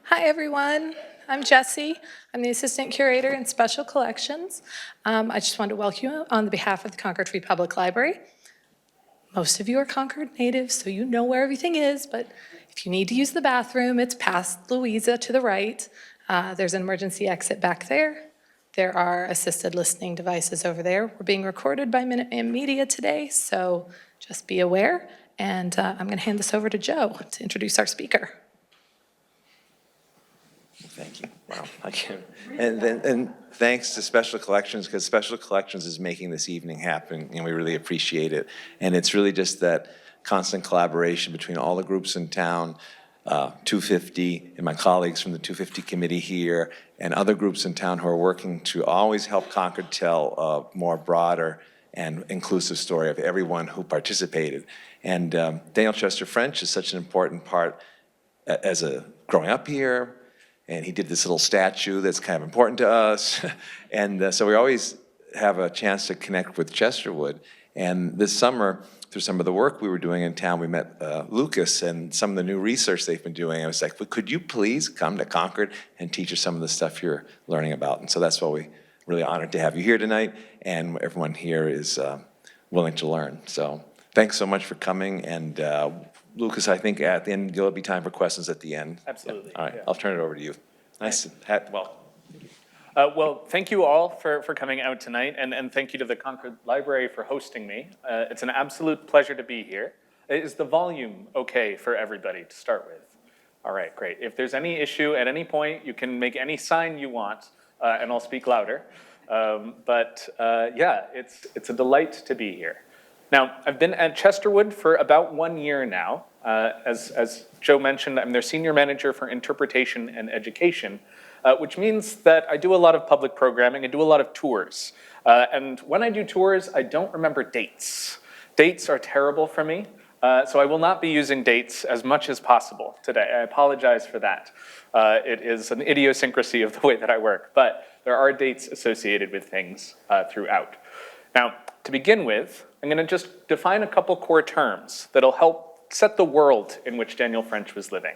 Hi, everyone. I'm Jessie. I'm the Assistant Curator in Special Collections. I just wanted to welcome you on behalf of the Concord Free Public Library. Most of you are Concord natives, so you know where everything is, but if you need to use the bathroom, it's past Louisa to the right. There's an emergency exit back there. There are assisted listening devices over there. We're being recorded by Minuteman Media today, so just be aware. And I'm going to hand this over to Joe to introduce our speaker. Thank you. Wow, I can't. And thanks to Special Collections, because Special Collections is making this evening happen, and we really appreciate it. And it's really just that constant collaboration between all the groups in town, 250, and my colleagues from the 250 committee here, and other groups in town who are working to always help Concord tell a more broader and inclusive story of everyone who participated. And Daniel Chester French is such an important part as growing up here. And he did this little statue that's kind of important to us. And so we always have a chance to connect with Chesterwood. And this summer, through some of the work we were doing in town, we met Lucas and some of the new research they've been doing. I was like, well, could you please come to Concord and teach us some of the stuff you're learning about? And so that's why we're really honored to have you here tonight. And everyone here is willing to learn. So thanks so much for coming. And Lucas, I think at the end, there'll be time for questions at the end. Absolutely. All right, yeah. I'll turn it over to you. Nice to have, Well, thank you all for coming out tonight, and thank you to the Concord Library for hosting me. It's an absolute pleasure to be here. Is the volume okay for everybody to start with? All right, great. If there's any issue at any point, you can make any sign you want, and I'll speak louder. Yeah, it's a delight to be here. Now, I've been at Chesterwood for about 1 year now. As Joe mentioned, I'm their senior manager for interpretation and education, which means that I do a lot of public programming. I do a lot of tours. And when I do tours, I don't remember dates. Dates are terrible for me, so I will not be using dates as much as possible today. I apologize for that. It is an idiosyncrasy of the way that I work, but there are dates associated with things throughout. Now, to begin with, I'm going to just define a couple core terms that'll help set the world in which Daniel French was living.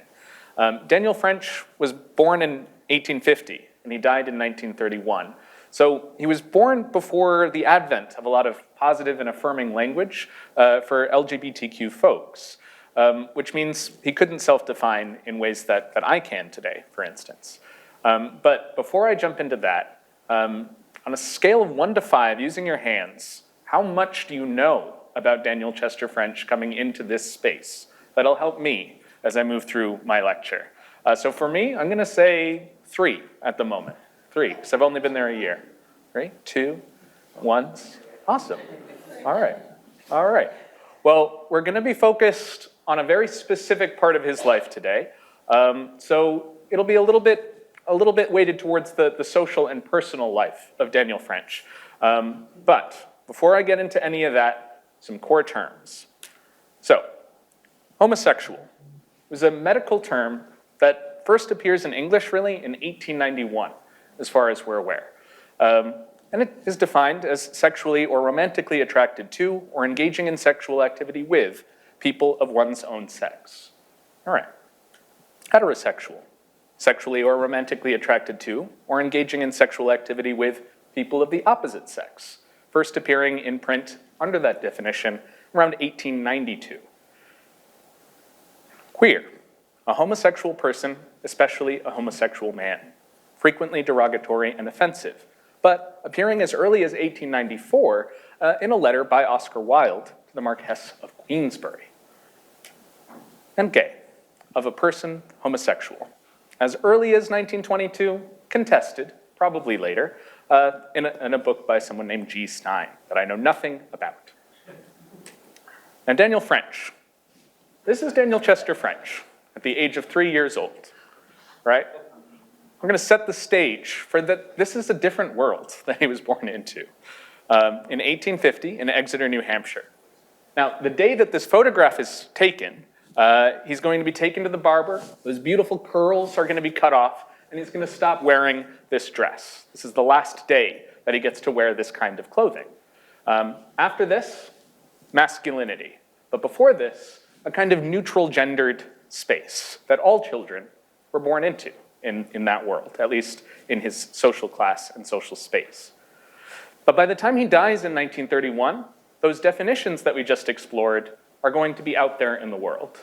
Daniel French was born in 1850, and he died in 1931. So he was born before the advent of a lot of positive and affirming language for LGBTQ folks, which means he couldn't self-define in ways that I can today, for instance. But before I jump into that, on a scale of 1 to 5, using your hands, how much do you know about Daniel Chester French coming into this space? That'll help me as I move through my lecture. So for me, I'm gonna say 3 at the moment. 3, because I've only been there a year. 3, 2, 1. Awesome. All right. Well, we're gonna be focused on a very specific part of his life today. So it'll be a little bit weighted towards the social and personal life of Daniel French. But before I get into any of that, some core terms. So, homosexual was a medical term that first appears in English really in 1891, as far as we're aware. And it is defined as sexually or romantically attracted to or engaging in sexual activity with people of one's own sex. All right. Heterosexual, sexually or romantically attracted to or engaging in sexual activity with people of the opposite sex, first appearing in print under that definition around 1892. Queer, a homosexual person, especially a homosexual man, frequently derogatory and offensive, but appearing as early as 1894 in a letter by Oscar Wilde to the Marquess of Queensberry. And gay, of a person homosexual, as early as 1922, contested, probably later, in a book by someone named G. Stein that I know nothing about. Now, Daniel French. This is Daniel Chester French at the age of 3 years old, right? I'm going to set the stage for that. This is a different world that he was born into. In 1850 in Exeter, New Hampshire. Now, the day that this photograph is taken, he's going to be taken to the barber. Those beautiful curls are going to be cut off, and he's going to stop wearing this dress. This is the last day that he gets to wear this kind of clothing. After this, masculinity. But before this, a kind of neutral gendered space that all children were born into in that world, at least in his social class and social space. But by the time he dies in 1931, those definitions that we just explored are going to be out there in the world.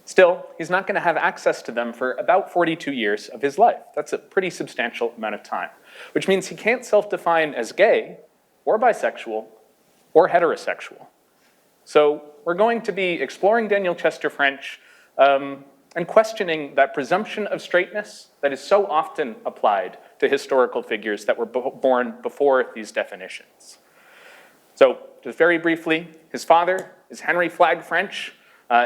Still, he's not going to have access to them for about 42 years of his life. That's a pretty substantial amount of time, which means he can't self-define as gay or bisexual or heterosexual. So we're going to be exploring Daniel Chester French and questioning that presumption of straightness that is so often applied to historical figures that were born before these definitions. So just very briefly, his father is Henry Flagg French,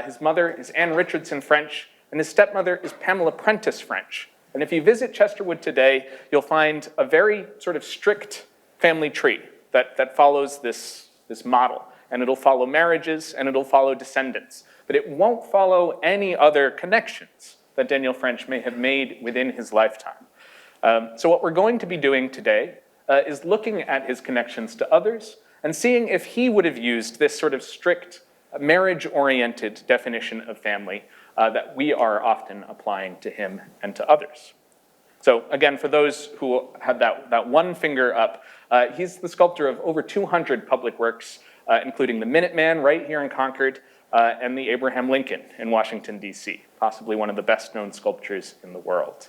his mother is Anne Richardson French, and his stepmother is Pamela Prentice French. And if you visit Chesterwood today, you'll find a very sort of strict family tree that follows this model. And it'll follow marriages, and it'll follow descendants. But it won't follow any other connections that Daniel French may have made within his lifetime. So what we're going to be doing today is looking at his connections to others and seeing if he would have used this sort of strict marriage-oriented definition of family that we are often applying to him and to others. So again, for those who had that one finger up, he's the sculptor of over 200 public works, including the Minuteman right here in Concord, and the Abraham Lincoln in Washington, D.C., possibly one of the best-known sculptures in the world.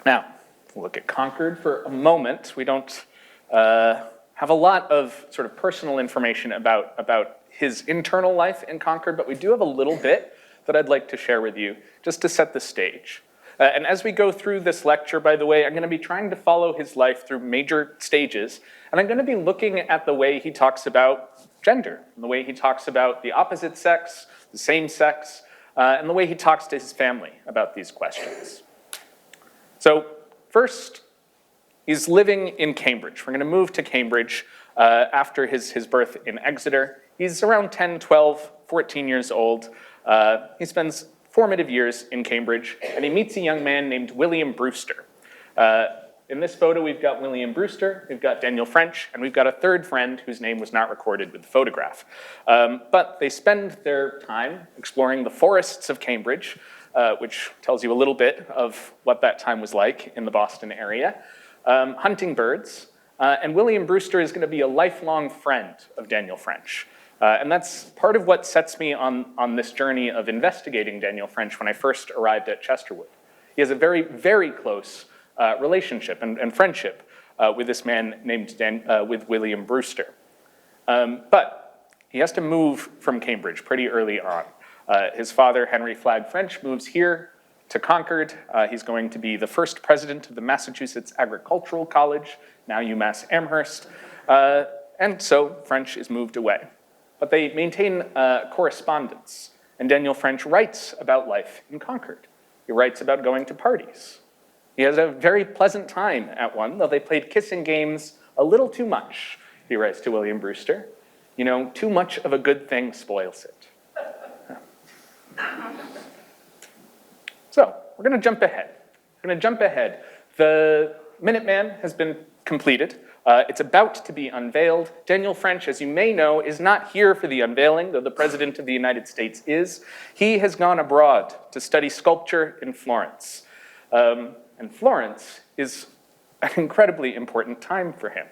Now, we'll look at Concord for a moment. We don't have a lot of sort of personal information about his internal life in Concord, but we do have a little bit that I'd like to share with you just to set the stage. And as we go through this lecture, by the way, I'm going to be trying to follow his life through major stages, and I'm going to be looking at the way he talks about gender, and the way he talks about the opposite sex, the same sex, and the way he talks to his family about these questions. So first, he's living in Cambridge. We're going to move to Cambridge after his birth in Exeter. He's around 10, 12, 14 years old. He spends formative years in Cambridge, and he meets a young man named William Brewster. In this photo, we've got William Brewster, we've got Daniel French, and we've got a third friend whose name was not recorded with the photograph. But they spend their time exploring the forests of Cambridge, which tells you a little bit of what that time was like in the Boston area, hunting birds, and William Brewster is going to be a lifelong friend of Daniel French. And that's part of what sets me on this journey of investigating Daniel French when I first arrived at Chesterwood. He has a very, very close relationship and friendship with this man named with William Brewster. But he has to move from Cambridge pretty early on. His father, Henry Flagg French, moves here to Concord. He's going to be the first president of the Massachusetts Agricultural College, now UMass Amherst. And so French is moved away. But they maintain correspondence, and Daniel French writes about life in Concord. He writes about going to parties. He has a very pleasant time at one, though they played kissing games a little too much, he writes to William Brewster. You know, too much of a good thing spoils it. So, we're going to jump ahead. The Minuteman has been completed. It's about to be unveiled. Daniel French, as you may know, is not here for the unveiling, though the President of the United States is. He has gone abroad to study sculpture in Florence. And Florence is an incredibly important time for him.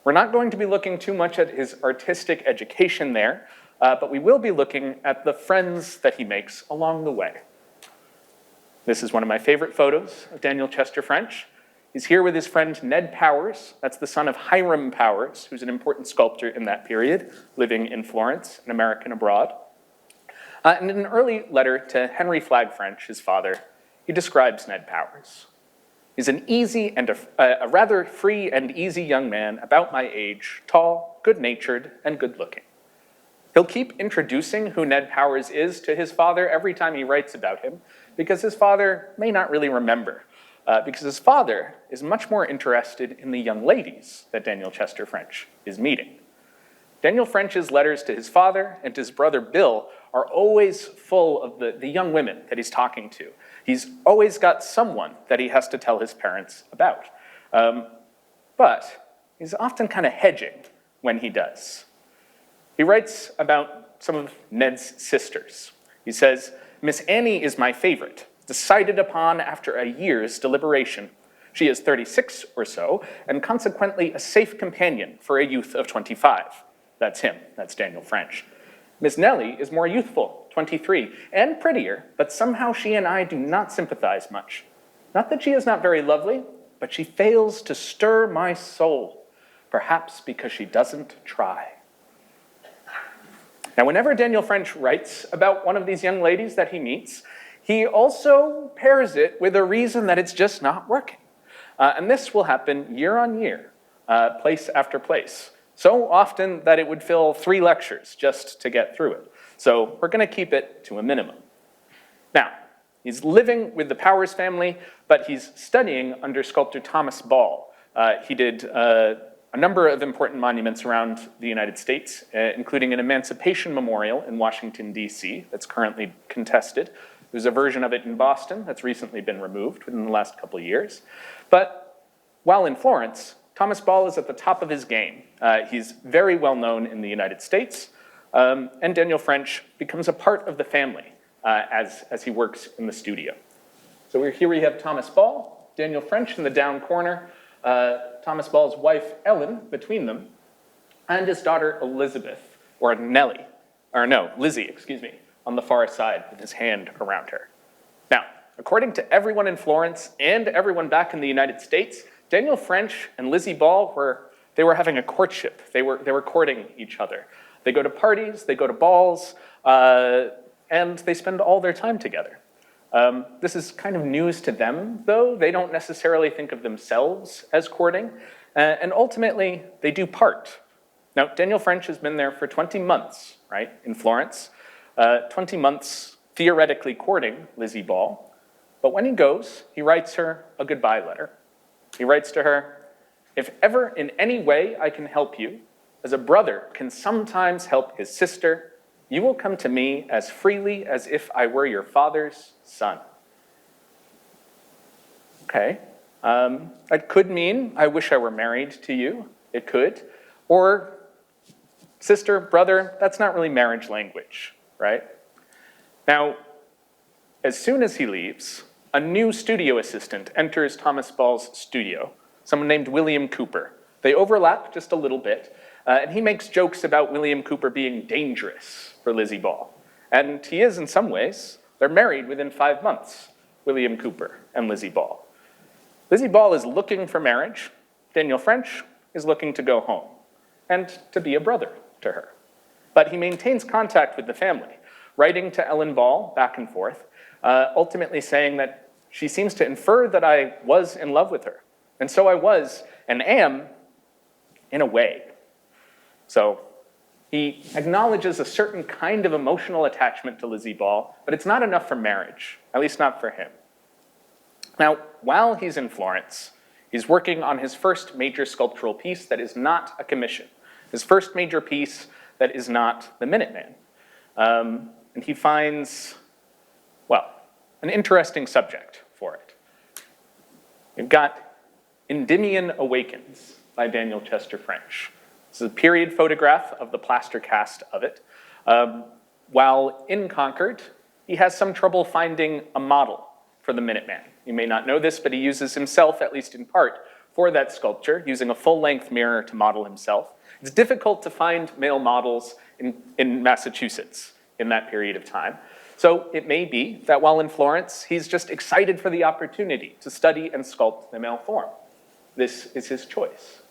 We're not going to be looking too much at his artistic education there, but we will be looking at the friends that he makes along the way. This is one of my favorite photos of Daniel Chester French. He's here with his friend Ned Powers. That's the son of Hiram Powers, who's an important sculptor in that period, living in Florence, an American abroad. And in an early letter to Henry Flagg French, his father, he describes Ned Powers. He's an easy and a rather free and easy young man about my age, tall, good-natured, and good-looking. He'll keep introducing who Ned Powers is to his father every time he writes about him, because his father may not really remember. Because his father is much more interested in the young ladies that Daniel Chester French is meeting. Daniel French's letters to his father and to his brother Bill are always full of the young women that he's talking to. He's always got someone that he has to tell his parents about. But he's often kind of hedging when he does. He writes about some of Ned's sisters. He says, Miss Annie is my favorite, decided upon after a year's deliberation. She is 36 or so, and consequently a safe companion for a youth of 25. That's him, that's Daniel French. Miss Nellie is more youthful, 23, and prettier, but somehow she and I do not sympathize much. Not that she is not very lovely, but she fails to stir my soul, perhaps because she doesn't try. Now, whenever Daniel French writes about one of these young ladies that he meets, he also pairs it with a reason that it's just not working. And this will happen year on year, place after place. So often that it would fill 3 lectures just to get through it. So we're going to keep it to a minimum. Now, he's living with the Powers family, but he's studying under sculptor Thomas Ball. He did a number of important monuments around the United States, including an Emancipation Memorial in Washington, D.C. that's currently contested. There's a version of it in Boston that's recently been removed within the last couple of years. But while in Florence, Thomas Ball is at the top of his game. He's very well known in the United States, and Daniel French becomes a part of the family as he works in the studio. So here we have Thomas Ball, Daniel French in the down corner, Thomas Ball's wife, Ellen, between them, and his daughter, Elizabeth, or Lizzie, on the far side with his hand around her. Now, according to everyone in Florence and everyone back in the United States, Daniel French and Lizzie Ball were having a courtship. They were courting each other. They go to parties, they go to balls, and they spend all their time together. This is kind of news to them, though. They don't necessarily think of themselves as courting, and ultimately, they do part. Now, Daniel French has been there for 20 months, right, in Florence. 20 months theoretically courting Lizzie Ball, but when he goes, he writes her a goodbye letter. He writes to her, "If ever in any way I can help you, as a brother can sometimes help his sister, you will come to me as freely as if I were your father's son." Okay, that could mean, I wish I were married to you. It could. Or, sister, brother, that's not really marriage language, right? Now, as soon as he leaves, a new studio assistant enters Thomas Ball's studio, someone named William Cooper. They overlap just a little bit, and he makes jokes about William Cooper being dangerous for Lizzie Ball. And he is in some ways. They're married within 5 months, William Cooper and Lizzie Ball. Lizzie Ball is looking for marriage. Daniel French is looking to go home and to be a brother to her. But he maintains contact with the family, writing to Ellen Ball back and forth, ultimately saying that she seems to infer that I was in love with her. And so I was and am, in a way. So he acknowledges a certain kind of emotional attachment to Lizzie Ball, but it's not enough for marriage, at least not for him. Now, while he's in Florence, he's working on his first major sculptural piece that is not a commission, his first major piece that is not the Minuteman. And he finds, well, an interesting subject for it. We've got Endymion Awakens by Daniel Chester French. This is a period photograph of the plaster cast of it. While in Concord, he has some trouble finding a model for the Minuteman. You may not know this, but he uses himself, at least in part, for that sculpture, using a full-length mirror to model himself. It's difficult to find male models in Massachusetts in that period of time. So it may be that while in Florence, he's just excited for the opportunity to study and sculpt the male form. This is his choice.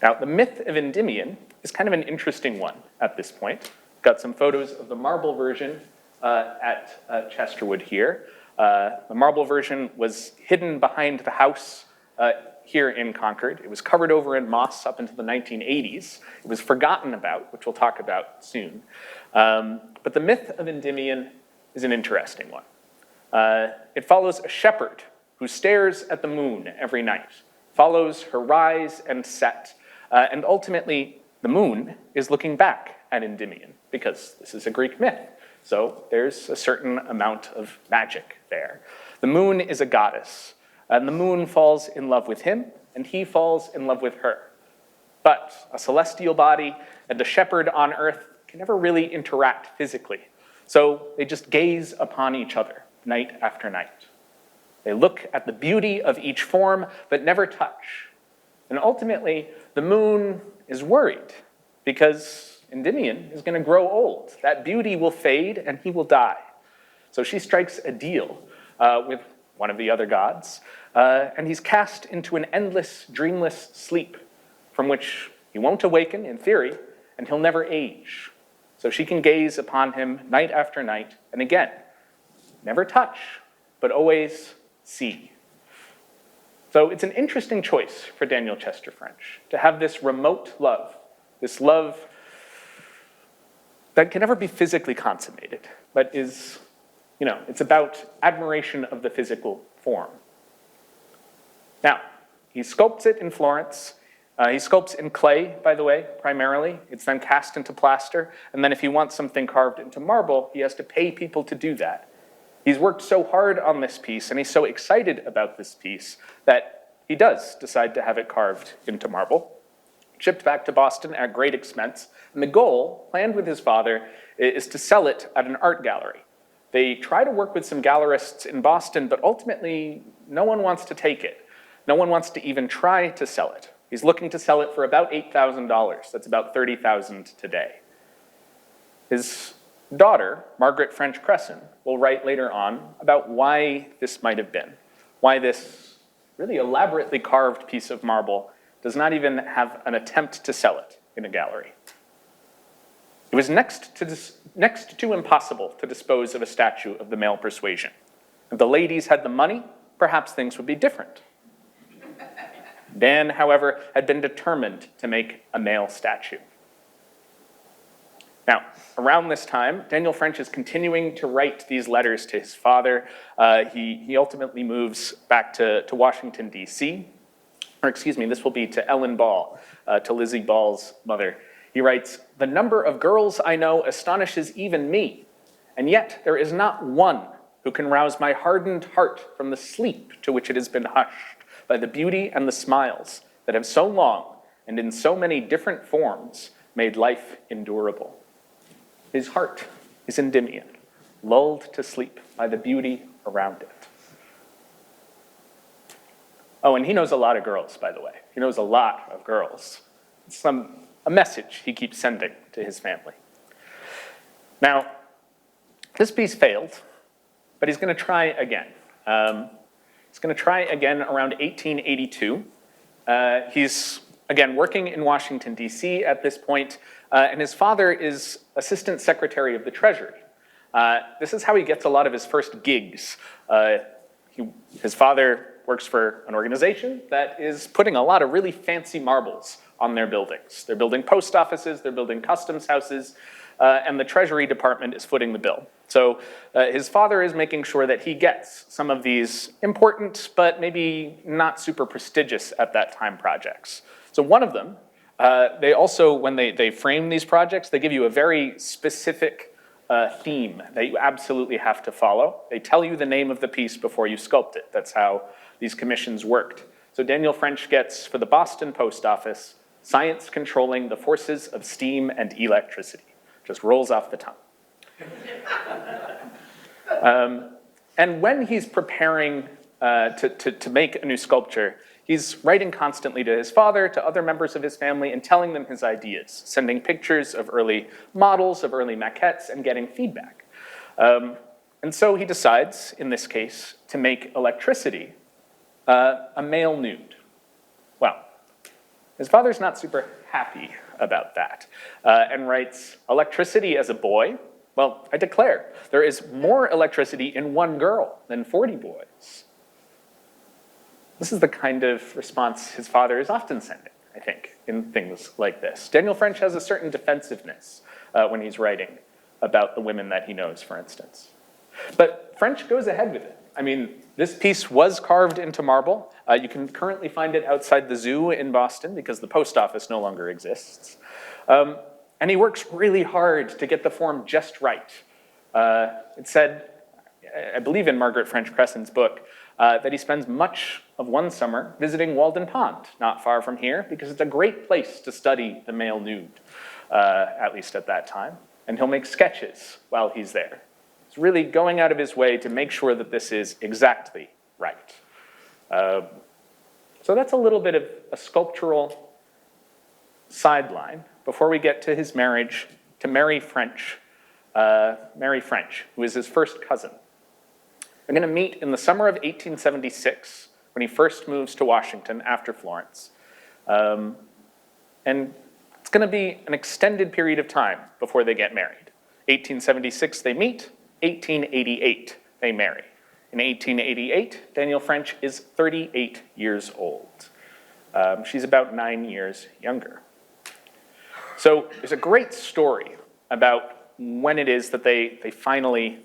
Now, the myth of Endymion is kind of an interesting one at this point. Got some photos of the marble version at Chesterwood here. The marble version was hidden behind the house here in Concord. It was covered over in moss up into the 1980s. It was forgotten about, which we'll talk about soon. But the myth of Endymion is an interesting one. It follows a shepherd who stares at the moon every night, follows her rise and set, and ultimately the moon is looking back at Endymion, because this is a Greek myth. So there's a certain amount of magic there. The moon is a goddess, and the moon falls in love with him, and he falls in love with her. But a celestial body and a shepherd on earth can never really interact physically. So they just gaze upon each other night after night. They look at the beauty of each form, but never touch. And ultimately, the moon is worried because Endymion is going to grow old. That beauty will fade and he will die. So she strikes a deal with one of the other gods, and he's cast into an endless, dreamless sleep from which he won't awaken, in theory, and he'll never age. So she can gaze upon him night after night, and again, never touch, but always see. So it's an interesting choice for Daniel Chester French to have this remote love, this love that can never be physically consummated, but is, it's about admiration of the physical form. Now, he sculpts it in Florence. He sculpts in clay, by the way, primarily. It's then cast into plaster, and then if he wants something carved into marble, he has to pay people to do that. He's worked so hard on this piece, and he's so excited about this piece, that he does decide to have it carved into marble, shipped back to Boston at great expense, and the goal, planned with his father, is to sell it at an art gallery. They try to work with some gallerists in Boston, but ultimately, no one wants to take it. No one wants to even try to sell it. He's looking to sell it for about $8,000. That's about $30,000 today. His daughter, Margaret French Cresson, will write later on about why this might have been, why this really elaborately carved piece of marble does not even have an attempt to sell it in a gallery. It was next to impossible to dispose of a statue of the male persuasion. If the ladies had the money, perhaps things would be different. Dan, however, had been determined to make a male statue. Now, around this time, Daniel French is continuing to write these letters to his father. He ultimately moves back to Washington, D.C., or excuse me, this will be to Ellen Ball, to Lizzie Ball's mother. He writes, "The number of girls I know astonishes even me, and yet there is not one who can rouse my hardened heart from the sleep to which it has been hushed by the beauty and the smiles that have so long and in so many different forms made life endurable." His heart is Endymion, lulled to sleep by the beauty around it. Oh, and he knows a lot of girls, by the way. He knows a lot of girls. It's a message he keeps sending to his family. Now, this piece failed, but he's going to try again. He's going to try again around 1882. He's, again, working in Washington, D.C. at this point, and his father is Assistant Secretary of the Treasury. This is how he gets a lot of his first gigs. His father works for an organization that is putting a lot of really fancy marbles on their buildings. They're building post offices, they're building customs houses, and the Treasury Department is footing the bill. So his father is making sure that he gets some of these important, but maybe not super prestigious at that time projects. So one of them, they also, when they frame these projects, they give you a very specific theme that you absolutely have to follow. They tell you the name of the piece before you sculpt it. That's how these commissions worked. So Daniel French gets, for the Boston Post Office, Science Controlling the Forces of Steam and Electricity. Just rolls off the tongue. And when he's preparing to make a new sculpture, he's writing constantly to his father, to other members of his family, and telling them his ideas, sending pictures of early models, of early maquettes, and getting feedback. And so he decides, in this case, to make electricity a male nude. Well, his father's not super happy about that, and writes, "Electricity as a boy? Well, I declare, there is more electricity in one girl than 40 boys." This is the kind of response his father is often sending, I think, in things like this. Daniel French has a certain defensiveness when he's writing about the women that he knows, for instance. But French goes ahead with it. I mean, this piece was carved into marble. You can currently find it outside the zoo in Boston because the post office no longer exists. And he works really hard to get the form just right. It said, I believe in Margaret French Cresson's book, that he spends much of one summer visiting Walden Pond, not far from here, because it's a great place to study the male nude, at least at that time. and he'll make sketches while he's there. He's really going out of his way to make sure that this is exactly right. So that's a little bit of a sculptural sideline before we get to his marriage to Mary French, who is his first cousin. They're going to meet in the summer of 1876 when he first moves to Washington after Florence. And it's going to be an extended period of time before they get married. 1876 they meet, 1888 they marry. In 1888, Danielle French is 38 years old. She's about 9 years younger. So there's a great story about when it is that they finally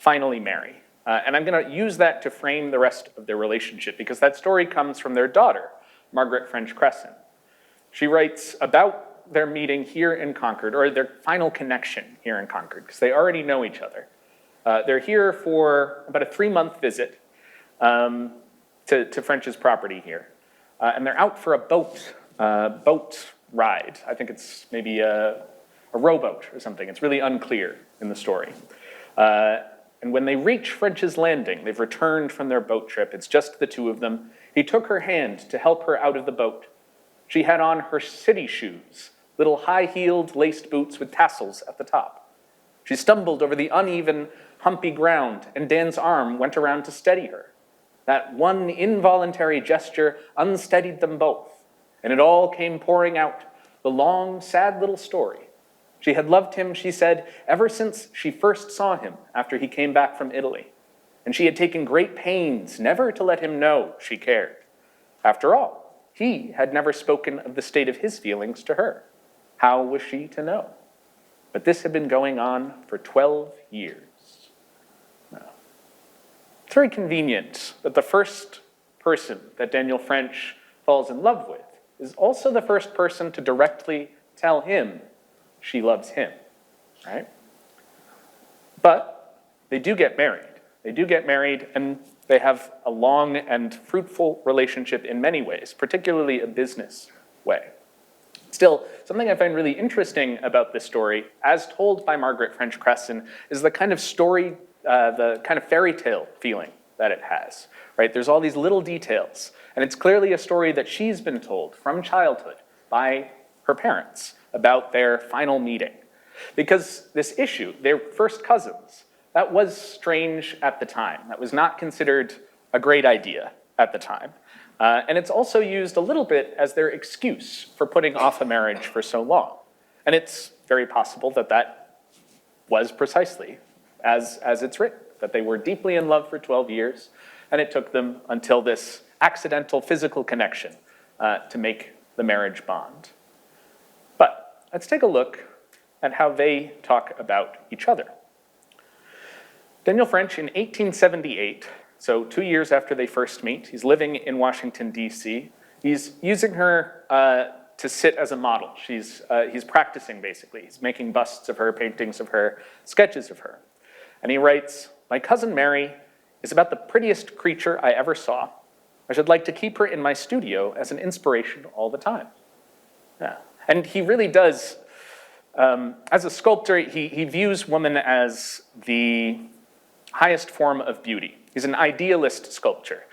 marry. And I'm going to use that to frame the rest of their relationship because that story comes from their daughter, Margaret French Cresson. She writes about their meeting here in Concord, or their final connection here in Concord, because they already know each other. They're here for about a 3-month visit to French's property here. And they're out for a boat ride. I think it's maybe a rowboat or something. It's really unclear in the story. And when they reach French's Landing, they've returned from their boat trip. It's just the two of them. He took her hand to help her out of the boat. She had on her city shoes, little high-heeled laced boots with tassels at the top. She stumbled over the uneven, humpy ground, and Dan's arm went around to steady her. That one involuntary gesture unsteadied them both, and it all came pouring out, the long, sad little story. She had loved him, she said, ever since she first saw him after he came back from Italy, and she had taken great pains never to let him know she cared. After all, he had never spoken of the state of his feelings to her. How was she to know? But this had been going on for 12 years. Now, it's very convenient that the first person that Danielle French falls in love with is also the first person to directly tell him she loves him, right? But they do get married. They do get married, and they have a long and fruitful relationship in many ways, particularly a business way. Still, something I find really interesting about this story, as told by Margaret French Cresson, is the kind of story, the kind of fairy tale feeling that it has, right? There's all these little details, and it's clearly a story that she's been told from childhood by her parents about their final meeting. Because this issue, their first cousins, that was strange at the time. That was not considered a great idea at the time. And it's also used a little bit as their excuse for putting off a marriage for so long. And it's very possible that that was precisely as it's written, that they were deeply in love for 12 years, and it took them until this accidental physical connection to make the marriage bond. But let's take a look at how they talk about each other. Danielle French, in 1878, so 2 years after they first meet, he's living in Washington, D.C. He's using her to sit as a model. He's practicing, basically. He's making busts of her, paintings of her, sketches of her. And he writes, "My cousin Mary is about the prettiest creature I ever saw. I should like to keep her in my studio as an inspiration all the time." Yeah. And he really does, as a sculptor, he views woman as the highest form of beauty. He's an idealist sculptor,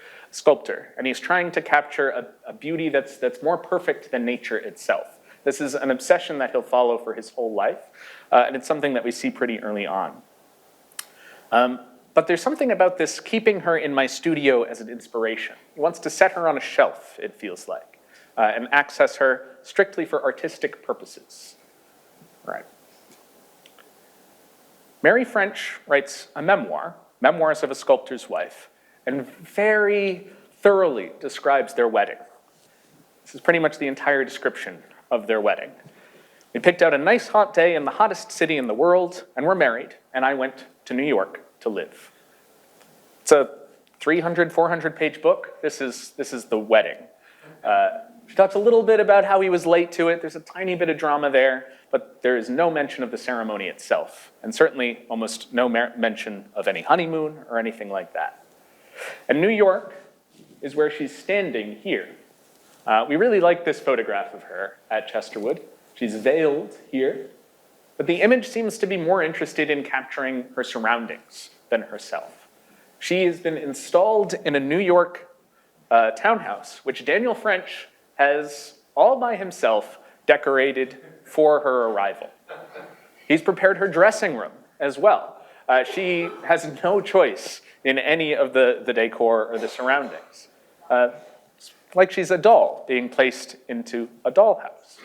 and he's trying to capture a beauty that's more perfect than nature itself. This is an obsession that he'll follow for his whole life, and it's something that we see pretty early on. But there's something about this keeping her in my studio as an inspiration. He wants to set her on a shelf, it feels like, and access her strictly for artistic purposes. Right. Mary French writes a memoir, Memoirs of a Sculptor's Wife, and very thoroughly describes their wedding. This is pretty much the entire description of their wedding. "We picked out a nice hot day in the hottest city in the world, and we're married, and I went to New York to live." It's a 300, 400-page book. This is the wedding. She talks a little bit about how he was late to it. There's a tiny bit of drama there, but there is no mention of the ceremony itself, and certainly almost no mention of any honeymoon or anything like that. And New York is where she's standing here. We really like this photograph of her at Chesterwood. She's veiled here. But the image seems to be more interested in capturing her surroundings than herself. She has been installed in a New York townhouse, which Daniel French has all by himself decorated for her arrival. He's prepared her dressing room as well. She has no choice in any of the decor or the surroundings. Like she's a doll being placed into a dollhouse.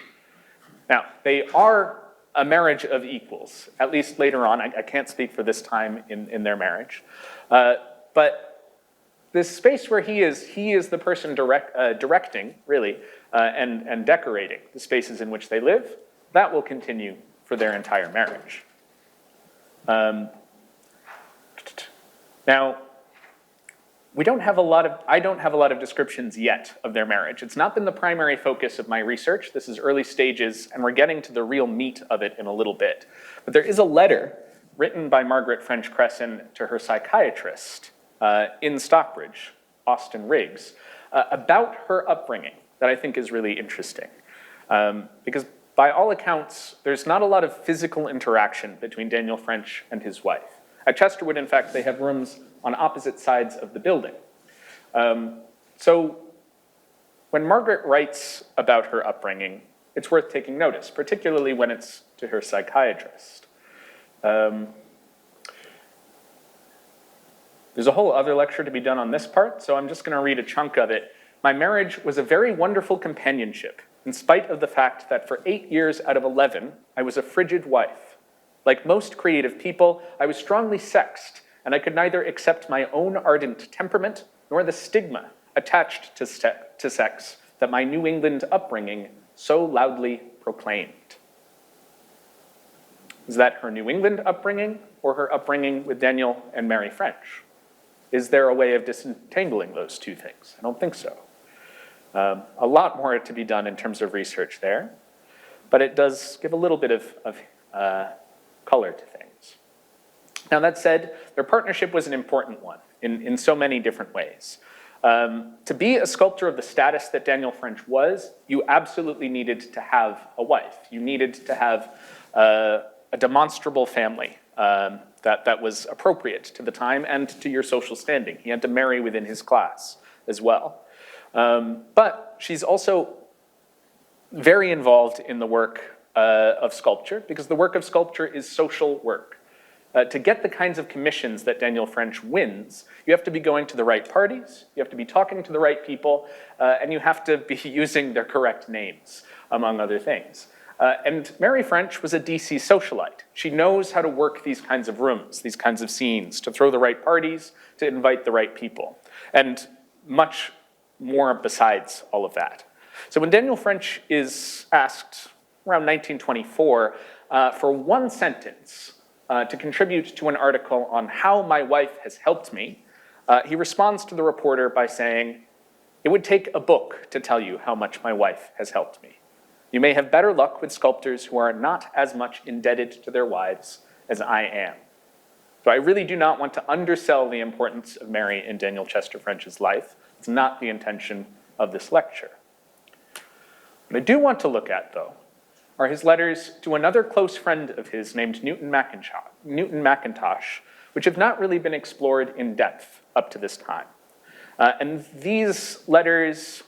Now, they are a marriage of equals, at least later on. I can't speak for this time in their marriage. But this space where he is the person directing, really, and decorating the spaces in which they live, that will continue for their entire marriage. Now, I don't have a lot of descriptions yet of their marriage. It's not been the primary focus of my research. This is early stages, and we're getting to the real meat of it in a little bit. But there is a letter written by Margaret French Cresson to her psychiatrist in Stockbridge, Austin Riggs, about her upbringing that I think is really interesting. Because by all accounts, there's not a lot of physical interaction between Daniel French and his wife. At Chesterwood, in fact, they have rooms on opposite sides of the building. So when Margaret writes about her upbringing, it's worth taking notice, particularly when it's to her psychiatrist. There's a whole other lecture to be done on this part, so I'm just going to read a chunk of it. My marriage was a very wonderful companionship, in spite of the fact that for 8 years out of 11, I was a frigid wife. Like most creative people, I was strongly sexed, and I could neither accept my own ardent temperament nor the stigma attached to sex that my New England upbringing so loudly proclaimed. Is that her New England upbringing or her upbringing with Daniel and Mary French? Is there a way of disentangling those two things? I don't think so. A lot more to be done in terms of research there, but it does give a little bit of color to things. Now that said, their partnership was an important one in so many different ways. To be a sculptor of the status that Daniel French was, you absolutely needed to have a wife. You needed to have a demonstrable family that was appropriate to the time and to your social standing. He had to marry within his class as well. But she's also very involved in the work of sculpture, because the work of sculpture is social work. To get the kinds of commissions that Daniel French wins, you have to be going to the right parties, you have to be talking to the right people, and you have to be using their correct names, among other things. And Mary French was a DC socialite. She knows how to work these kinds of rooms, these kinds of scenes, to throw the right parties, to invite the right people, and much more besides all of that. So when Daniel French is asked around 1924 for one sentence to contribute to an article on how my wife has helped me, he responds to the reporter by saying, "It would take a book to tell you how much my wife has helped me. You may have better luck with sculptors who are not as much indebted to their wives as I am." So I really do not want to undersell the importance of Mary in Daniel Chester French's life. It's not the intention of this lecture. What I do want to look at, though, are his letters to another close friend of his named Newton Mackintosh, which have not really been explored in depth up to this time. And these letters,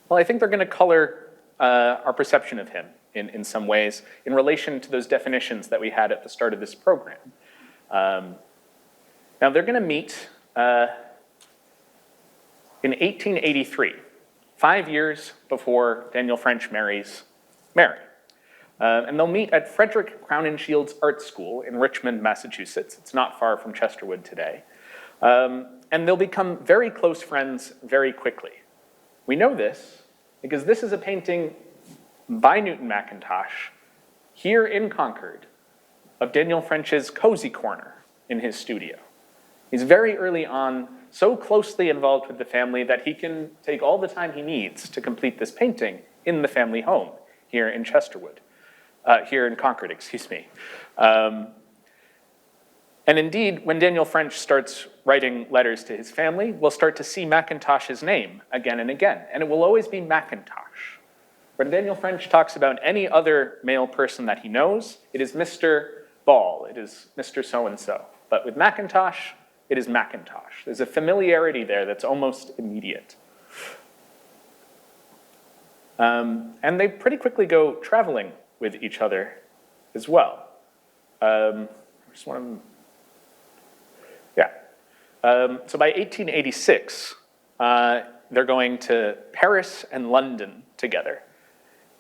well, I think they're going to color our perception of him in some ways in relation to those definitions that we had at the start of this program. Now, they're going to meet in 1883, 5 years before Daniel French marries Mary. And they'll meet at Frederick Crownenshields Art School in Richmond, Massachusetts. It's not far from Chesterwood today. And they'll become very close friends very quickly. We know this because this is a painting by Newton Mackintosh here in Concord of Daniel French's cozy corner in his studio. He's very early on so closely involved with the family that he can take all the time he needs to complete this painting in the family home here in Chesterwood, here in Concord, excuse me. And indeed, when Daniel French starts writing letters to his family, we'll start to see Mackintosh's name again and again, and it will always be Mackintosh. When Daniel French talks about any other male person that he knows, it is Mr. Ball, it is Mr. So-and-so. But with Mackintosh, it is Mackintosh. There's a familiarity there that's almost immediate. And they pretty quickly go traveling with each other as well. Just want to, so by 1886, they're going to Paris and London together.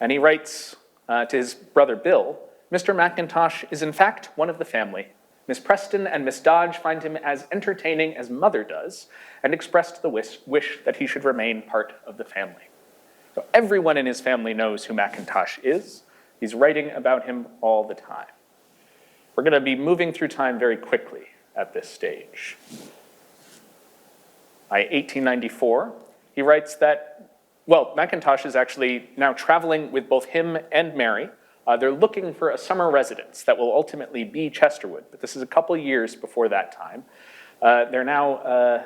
And he writes to his brother Bill, Mr. Mackintosh is in fact one of the family. Miss Preston and Miss Dodge find him as entertaining as mother does, and expressed the wish that he should remain part of the family. So everyone in his family knows who Mackintosh is. He's writing about him all the time. We're going to be moving through time very quickly at this stage. By 1894, he writes that, well, Mackintosh is actually now traveling with both him and Mary. They're looking for a summer residence that will ultimately be Chesterwood, but this is a couple years before that time. They're now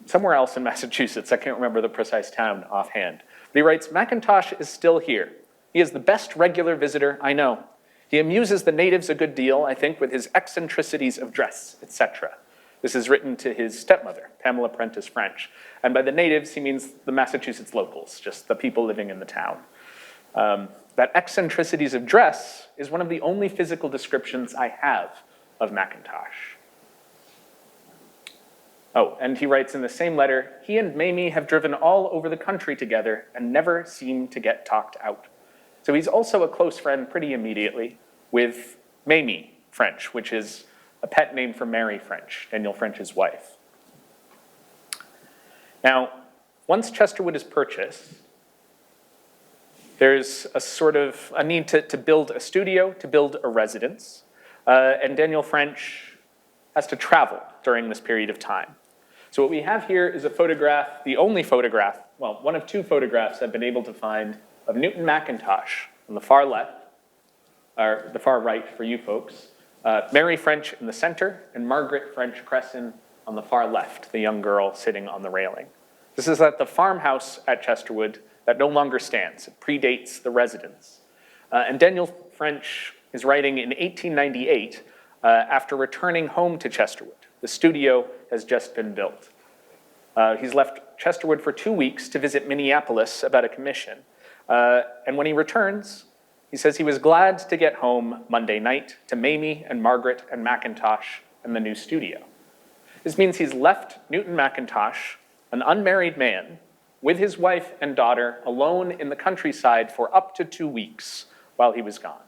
somewhere else in Massachusetts. I can't remember the precise town offhand. But he writes, Mackintosh is still here. He is the best regular visitor I know. He amuses the natives a good deal, I think, with his eccentricities of dress, etc. This is written to his stepmother, Pamela Prentice French. And by the natives, he means the Massachusetts locals, just the people living in the town. That eccentricities of dress is one of the only physical descriptions I have of Mackintosh. Oh, and he writes in the same letter, he and Mamie have driven all over the country together and never seem to get talked out. So he's also a close friend pretty immediately with Mamie French, which is a pet name for Mary French, Daniel French's wife. Now, once Chesterwood is purchased, there's a sort of a need to build a studio, to build a residence, and Daniel French has to travel during this period of time. So what we have here is a photograph, the only photograph, well, one of two photographs I've been able to find of Newton Mackintosh on the far left, or the far right for you folks, Mary French in the center, and Margaret French Cresson on the far left, the young girl sitting on the railing. This is at the farmhouse at Chesterwood that no longer stands. It predates the residence. And Daniel French is writing in 1898 after returning home to Chesterwood. The studio has just been built. He's left Chesterwood for 2 weeks to visit Minneapolis about a commission. And when he returns, he says he was glad to get home Monday night to Mamie and Margaret and Mackintosh and the new studio. This means he's left Newton Mackintosh, an unmarried man, with his wife and daughter alone in the countryside for up to 2 weeks while he was gone.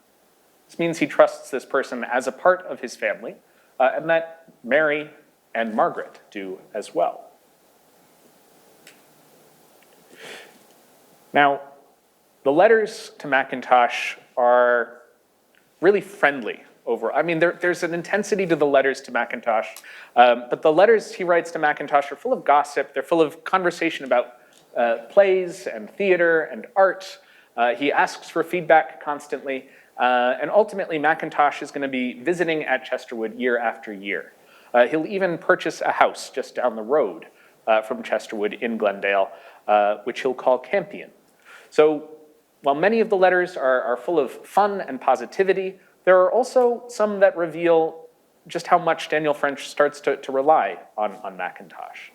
This means he trusts this person as a part of his family, and that Mary and Margaret do as well. Now, the letters to Mackintosh are really friendly there's an intensity to the letters to Mackintosh, but the letters he writes to Mackintosh are full of gossip. They're full of conversation about plays and theater and art. He asks for feedback constantly, and ultimately Mackintosh is going to be visiting at Chesterwood year after year. He'll even purchase a house just down the road from Chesterwood in Glendale, which he'll call Campion. So while many of the letters are full of fun and positivity, there are also some that reveal just how much Daniel French starts to rely on Mackintosh.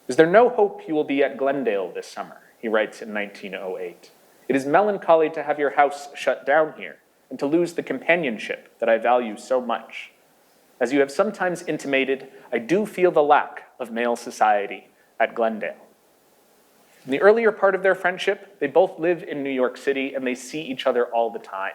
Is there no hope you will be at Glendale this summer? He writes in 1908. It is melancholy to have your house shut down here and to lose the companionship that I value so much. As you have sometimes intimated, I do feel the lack of male society at Glendale. In the earlier part of their friendship, they both live in New York City and they see each other all the time.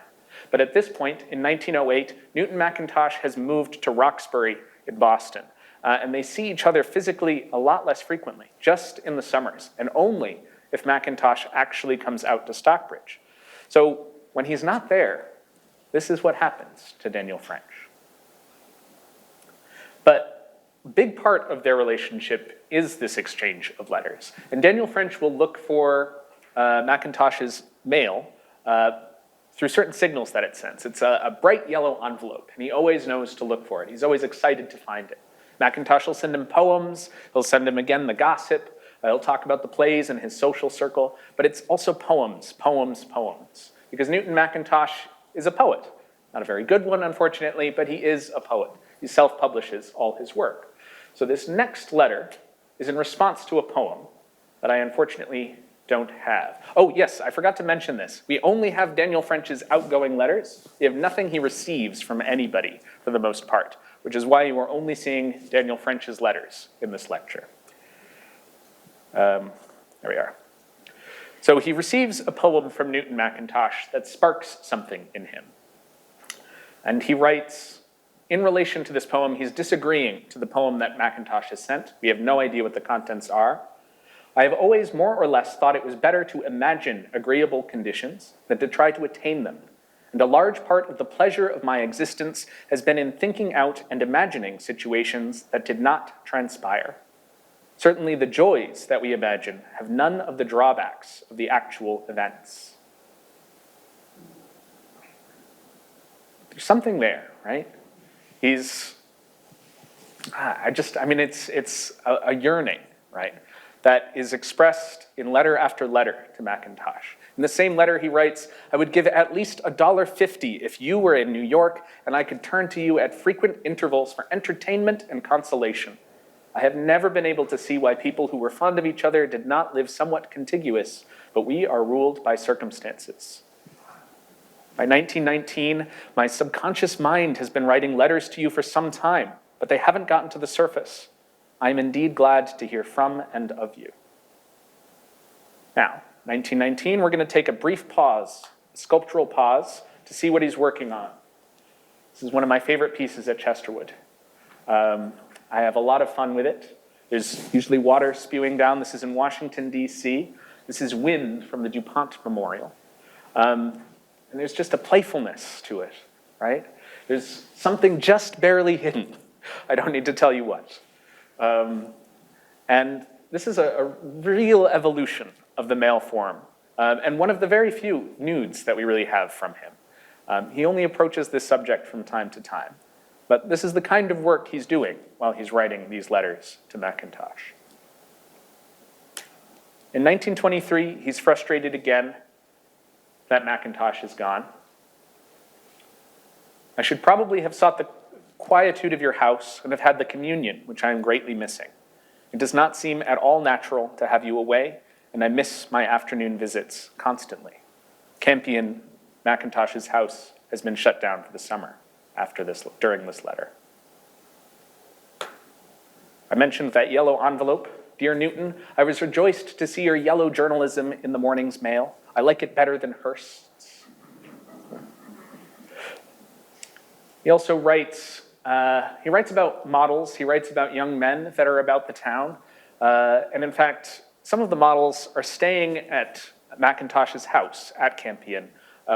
But at this point, in 1908, Newton Mackintosh has moved to Roxbury in Boston, and they see each other physically a lot less frequently, just in the summers, and only if Mackintosh actually comes out to Stockbridge. So when he's not there, this is what happens to Daniel French. But a big part of their relationship is this exchange of letters. And Daniel French will look for Mackintosh's mail through certain signals that it sends. It's a bright yellow envelope, and he always knows to look for it. He's always excited to find it. Mackintosh will send him poems. He'll send him, again, the gossip. He'll talk about the plays in his social circle, but it's also poems, poems, poems. Because Newton Mackintosh is a poet. Not a very good one, unfortunately, but he is a poet. He self-publishes all his work. So this next letter is in response to a poem that I unfortunately don't have. Oh, yes, I forgot to mention this. We only have Daniel French's outgoing letters. We have nothing he receives from anybody, for the most part, which is why you are only seeing Daniel French's letters in this lecture. There we are. So he receives a poem from Newton Mackintosh that sparks something in him. And he writes, in relation to this poem, he's disagreeing to the poem that Mackintosh has sent. We have no idea what the contents are. I have always more or less thought it was better to imagine agreeable conditions than to try to attain them. And a large part of the pleasure of my existence has been in thinking out and imagining situations that did not transpire. Certainly the joys that we imagine have none of the drawbacks of the actual events. There's something there, right? It's a yearning, right? That is expressed in letter after letter to Mackintosh. In the same letter he writes, I would give at least $1.50 if you were in New York and I could turn to you at frequent intervals for entertainment and consolation. I have never been able to see why people who were fond of each other did not live somewhat contiguous, but we are ruled by circumstances. By 1919, my subconscious mind has been writing letters to you for some time, but they haven't gotten to the surface. I am indeed glad to hear from and of you. Now, 1919, we're going to take a brief pause, a sculptural pause, to see what he's working on. This is one of my favorite pieces at Chesterwood. I have a lot of fun with it. There's usually water spewing down. This is in Washington, D.C. This is wind from the DuPont Memorial. And there's just a playfulness to it, right? There's something just barely hidden. I don't need to tell you what. And this is a real evolution of the male form, and one of the very few nudes that we really have from him. He only approaches this subject from time to time. But this is the kind of work he's doing while he's writing these letters to Mackintosh. In 1923, he's frustrated again that Mackintosh is gone. I should probably have sought the quietude of your house and have had the communion, which I am greatly missing. It does not seem at all natural to have you away, and I miss my afternoon visits constantly. Campion, Mackintosh's house, has been shut down for the summer during this letter. I mentioned that yellow envelope. Dear Newton, I was rejoiced to see your yellow journalism in the morning's mail. I like it better than Hearst's. He also writes about models. He writes about young men that are about the town. And in fact, some of the models are staying at Mackintosh's house at Campion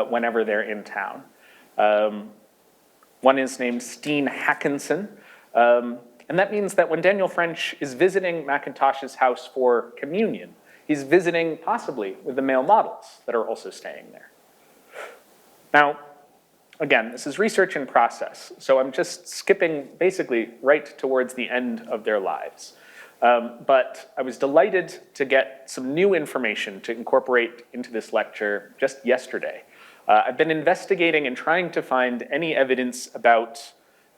whenever they're in town. One is named Steen Hackinson. And that means that when Daniel French is visiting Mackintosh's house for communion, he's visiting possibly with the male models that are also staying there. Now, again, this is research in process, so I'm just skipping basically right towards the end of their lives. But I was delighted to get some new information to incorporate into this lecture just yesterday. I've been investigating and trying to find any evidence about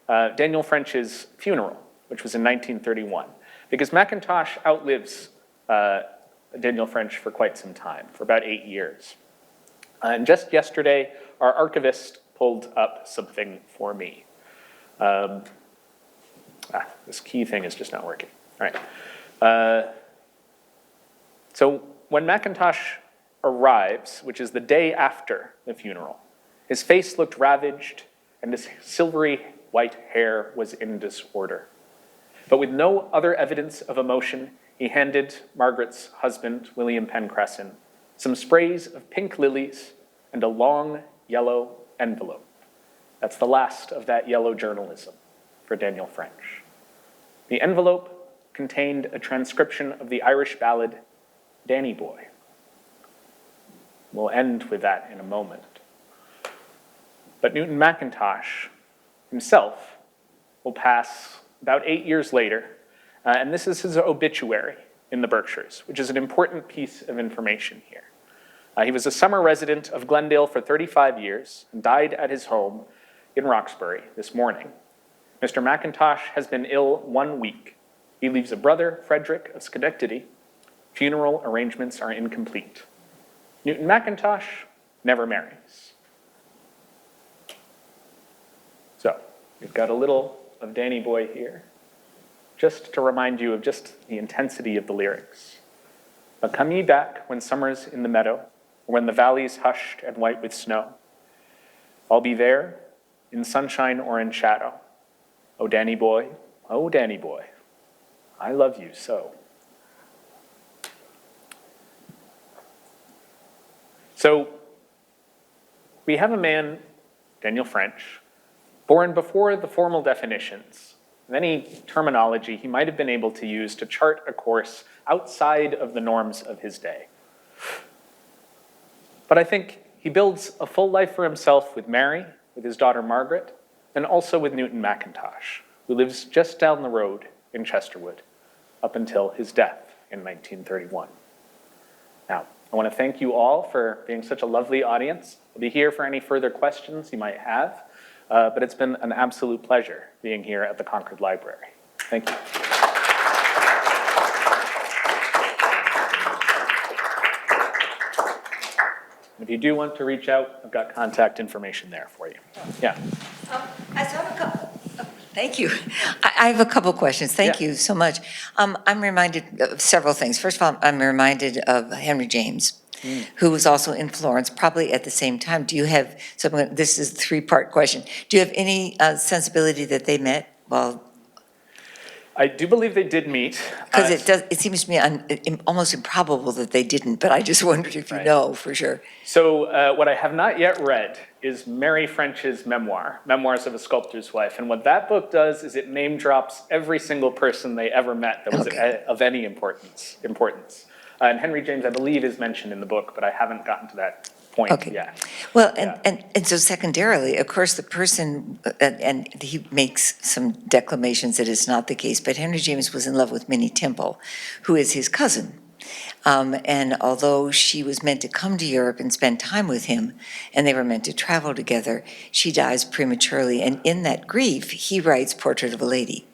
Daniel French's funeral, which was in 1931, because Mackintosh outlives Daniel French for quite some time, for about 8 years. And just yesterday, our archivist pulled up something for me. This key thing is just not working. All right. So when Mackintosh arrives, which is the day after the funeral, his face looked ravaged and his silvery white hair was in disorder. But with no other evidence of emotion, he handed Margaret's husband, William Pencresson, some sprays of pink lilies and a long yellow envelope. That's the last of that yellow journalism for Daniel French. The envelope contained a transcription of the Irish ballad, Danny Boy. We'll end with that in a moment. But Newton Mackintosh himself will pass about 8 years later, and this is his obituary. in the Berkshires, which is an important piece of information here. He was a summer resident of Glendale for 35 years and died at his home in Roxbury this morning. Mr. McIntosh has been ill 1 week. He leaves a brother, Frederick of Schenectady. Funeral arrangements are incomplete. Newton McIntosh never marries. So, we've got a little of Danny Boy here, just to remind you of just the intensity of the lyrics. But come ye back when summer's in the meadow, or when the valley's hushed and white with snow. I'll be there, in sunshine or in shadow. Oh, Danny Boy, I love you so. So, we have a man, Daniel French, born before the formal definitions of any terminology he might have been able to use to chart a course outside of the norms of his day. But I think he builds a full life for himself with Mary, with his daughter Margaret, and also with Newton McIntosh, who lives just down the road in Chesterwood, up until his death in 1931. Now, I want to thank you all for being such a lovely audience. I'll be here for any further questions you might have, but it's been an absolute pleasure being here at the Concord Library. Thank you. If you do want to reach out, I've got contact information there for you. Yeah. I still have a couple. Thank you. I have a couple questions. Thank Yeah. you so much. I'm reminded of several things. First of all, I'm reminded of Henry James, who was also in Florence, probably at the same time. Do you have, this is a three-part question. Do you have any sensibility that they met? Well, I do believe they did meet. because it seems to me almost improbable that they didn't, but I just wondered if you Right. know for sure. So what I have not yet read is Mary French's memoir, Memoirs of a Sculptor's Wife. And what that book does is it name drops every single person they ever met that was Okay. of any importance. And Henry James, I believe, is mentioned in the book, but I haven't gotten to that point Okay. yet. Well, Yeah. and so secondarily, of course, the person, and he makes some declamations that it's not the case, but Henry James was in love with Minnie Temple, who is his cousin. And although she was meant to come to Europe and spend time with him, and they were meant to travel together, she dies prematurely. And in that grief, he writes Portrait of a Lady,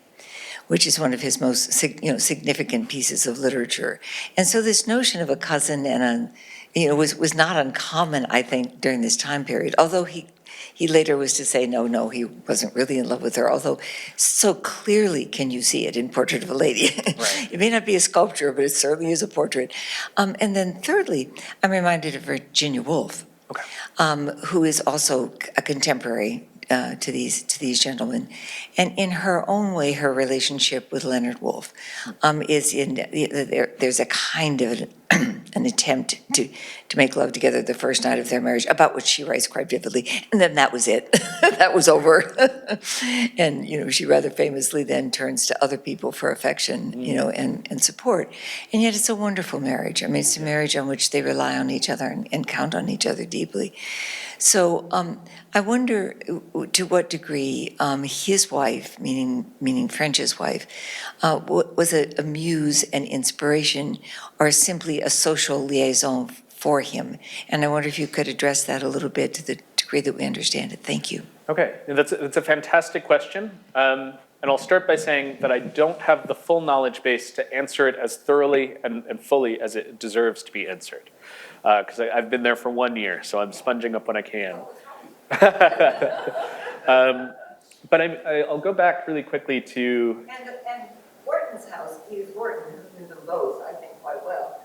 which is one of his most significant pieces of literature. And so this notion of a cousin and was not uncommon, I think, during this time period, although he later was to say, no, he wasn't really in love with her, although so clearly can you see it in Portrait of a Lady. Right. It may not be a sculpture, but it certainly is a portrait. And then thirdly, I'm reminded of Virginia Woolf, Okay. who is also a contemporary to these gentlemen. And in her own way, her relationship with Leonard Woolf is there's a kind of an attempt to make love together the first night of their marriage, about which she writes quite vividly. And then that was it. That was over. And, she rather famously then turns to other people for affection, and support. And yet it's a wonderful marriage. I mean, it's a marriage on which they rely on each other and count on each other deeply. So I wonder to what degree his wife, meaning French's wife, was a muse and inspiration, or simply a social liaison for him. And I wonder if you could address that a little bit to the degree that we understand it. Thank you. Okay, that's a fantastic question. And I'll start by saying that I don't have the full knowledge base to answer it as thoroughly and fully as it deserves to be answered. Because I've been there for 1 year, so I'm sponging up when I can. But I'll go back really quickly to... And Wharton's house, Edith Wharton, who knew them both, I think, quite well.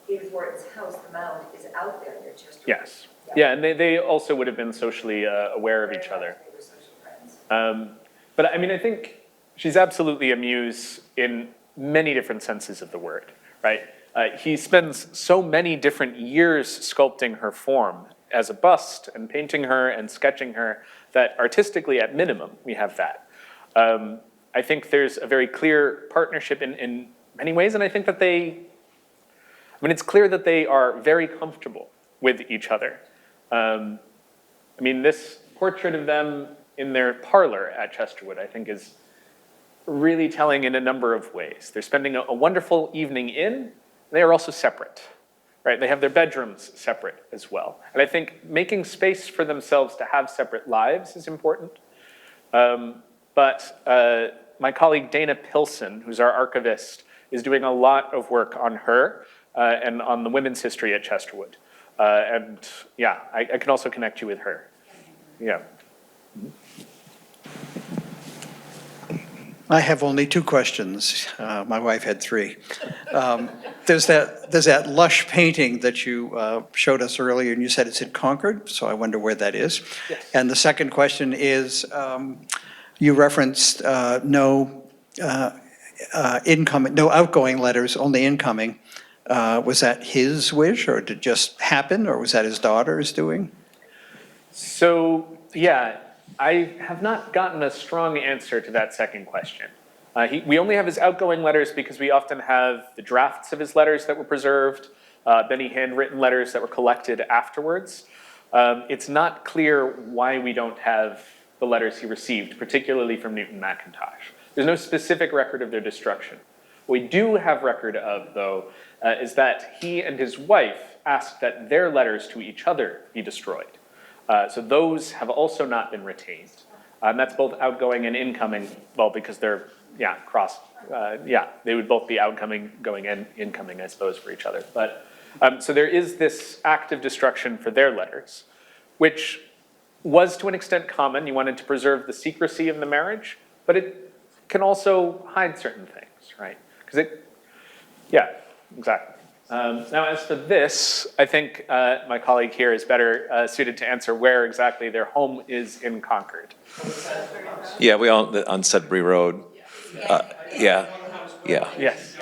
Edith Wharton's house, the mound, is out there near Chester. Yes. Yeah, and they also would have been socially aware of each other. They were social friends. But I mean, I think she's absolutely a muse in many different senses of the word, right? He spends so many different years sculpting her form as a bust and painting her and sketching her that artistically, at minimum, we have that. I think there's a very clear partnership in many ways, and I think that it's clear that they are very comfortable with each other. I mean, this portrait of them in their parlor at Chesterwood, I think, is really telling in a number of ways. They're spending a wonderful evening in. They are also separate, right? They have their bedrooms separate as well. And I think making space for themselves to have separate lives is important. But my colleague Dana Pilson, who's our archivist, is doing a lot of work on her and on the women's history at Chesterwood. And yeah, I can also connect you with her. Yeah. I have only 2 questions. My wife had 3. There's that lush painting that you showed us earlier, and you said it's in Concord, so I wonder where that is. Yes. And the second question is, you referenced no outgoing letters, only incoming. Was that his wish, or did it just happen, or was that his daughter's doing? So, yeah, I have not gotten a strong answer to that second question. We only have his outgoing letters because we often have the drafts of his letters that were preserved, many handwritten letters that were collected afterwards. It's not clear why we don't have the letters he received, particularly from Newton Mackintosh. There's no specific record of their destruction. What we do have record of, though, is that he and his wife asked that their letters to each other be destroyed. So those have also not been retained. And that's both outgoing and incoming, well, because they're, they would both be outgoing, going, and incoming, I suppose, for each other. But so there is this act of destruction for their letters, which was to an extent common. You wanted to preserve the secrecy of the marriage, but it can also hide certain things, right? Because exactly. Now, as for this, I think my colleague here is better suited to answer where exactly their home is in Concord. Yeah, we all, on Sudbury Road. Yeah. Yes.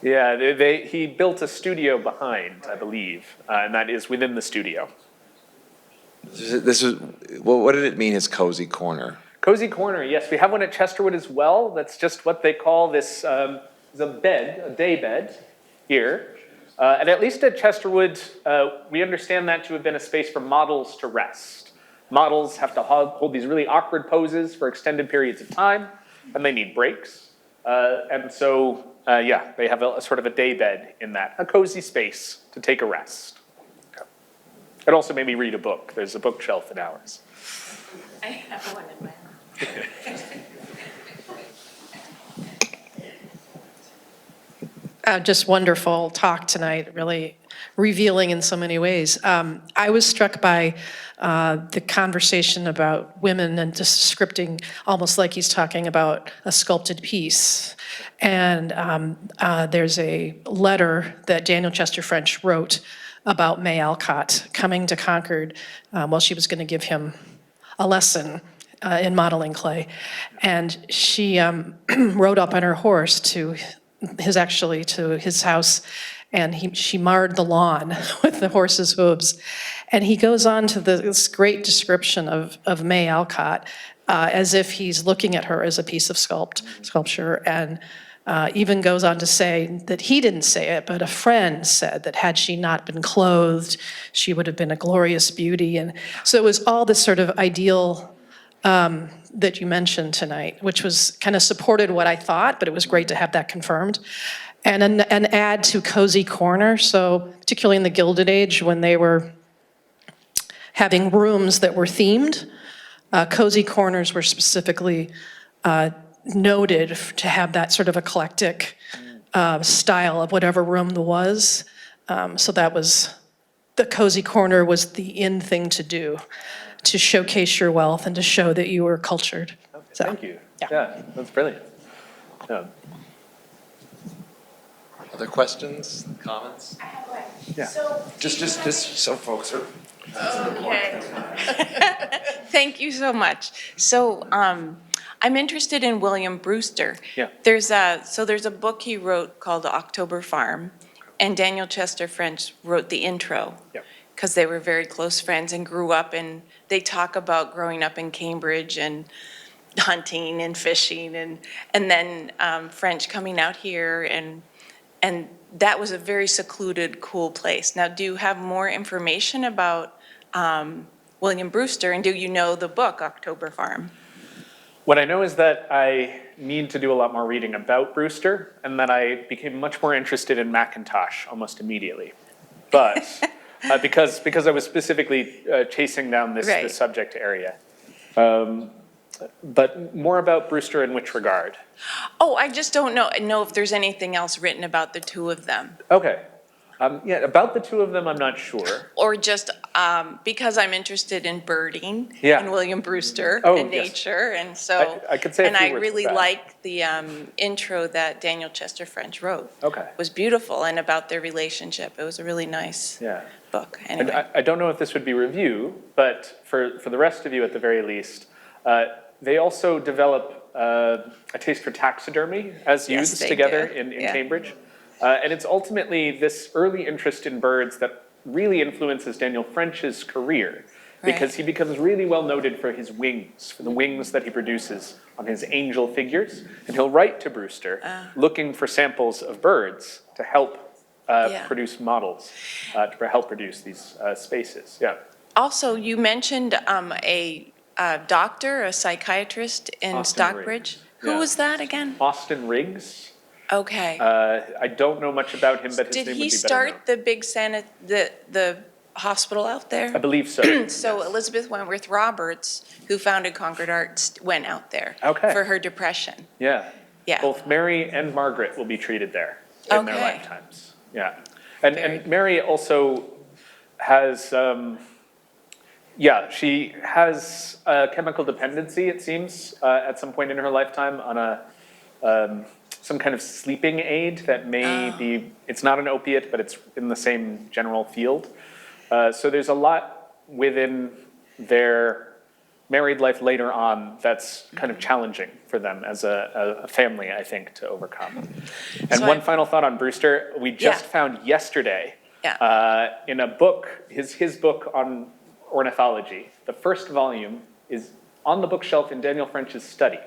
Yeah, he built a studio behind, I believe, and that is within the studio. This is, well, what did it mean, his cozy corner? Cozy corner, yes, we have one at Chesterwood as well. That's just what they call this, is a bed, a day bed here. And at least at Chesterwood, we understand that to have been a space for models to rest. Models have to hold these really awkward poses for extended periods of time, and they need breaks. And so, they have a sort of a day bed in that, a cozy space to take a rest. And also maybe read a book. There's a bookshelf in ours. I have one in my just wonderful talk tonight, really revealing in so many ways. I was struck by the conversation about women and just scripting, almost like he's talking about a sculpted piece. And there's a letter that Daniel Chester French wrote about May Alcott coming to Concord while she was going to give him a lesson in modeling clay. And she rode up on her horse to his house, and she marred the lawn with the horse's hooves. And he goes on to this great description of May Alcott as if he's looking at her as a piece of sculpture, and even goes on to say that he didn't say it, but a friend said that had she not been clothed, she would have been a glorious beauty. And so it was all this sort of ideal that you mentioned tonight, which was kind of supported what I thought, but it was great to have that confirmed. And an add to Cozy Corner, so particularly in the Gilded Age when they were having rooms that were themed, Cozy Corners were specifically noted to have that sort of eclectic style of whatever room there was. So that was, the Cozy Corner was the in thing to do, to showcase your wealth and to show that you were cultured. So, Thank you. yeah. Yeah, that's brilliant. Yeah. Other questions, comments? I have one. Yeah. So, Just so folks are. okay. Thank you so much. So, I'm interested in William Brewster. Yeah. There's a book he wrote called October Farm, and Daniel Chester French wrote the intro. Yeah. Because they were very close friends and grew up, and they talk about growing up in Cambridge and hunting and fishing, and then French coming out here, and that was a very secluded, cool place. Now, do you have more information about William Brewster, and do you know the book October Farm? What I know is that I need to do a lot more reading about Brewster, and that I became much more interested in Macintosh almost immediately. But because I was specifically chasing down this Right. subject area. But more about Brewster in which regard? Oh, I just don't know if there's anything else written about the two of them. Okay. Yeah, about the two of them, I'm not sure. Or just because I'm interested in birding Yeah. and William Brewster Oh, and yes. nature, and so. I could say a And few I words really about that. like the intro that Daniel Chester French wrote. Okay. It was beautiful, and about their relationship. It was a really nice Yeah. book, And anyway. I don't know if this would be review, but for the rest of you at the very least, they also develop a taste for taxidermy as Yes, youths they together do. in Yeah. Cambridge. And it's ultimately this early interest in birds that really influences Daniel French's career, because he becomes really well noted for his wings, for the wings that he produces on his angel figures. And he'll write to Brewster looking for samples of birds to help Yeah. produce models, to help produce these spaces. Yeah. Also, you mentioned a doctor, a psychiatrist in Austin Stockbridge. Riggs. Who Yeah. was that again? Austin Riggs. Okay. I don't know much about him, but his Did name he would be better known. start the big the hospital out I there? believe so. So Elizabeth Wentworth Roberts, who founded Concord Arts, went out there Okay. for her depression. Yeah. Yeah. Both Mary and Margaret will be treated there in their Okay. lifetimes. Yeah. And Very- Mary also has, she has a chemical dependency, it seems, at some point in her lifetime on some kind of sleeping aid that may be, it's not an opiate, but it's in the same general field. So there's a lot within their married life later on that's kind of challenging for them as a family, I think, to overcome. And So one I- final thought on Brewster, we just Yeah. found yesterday Yeah. in a book, his book on ornithology, the first volume is on the bookshelf in Daniel French's study.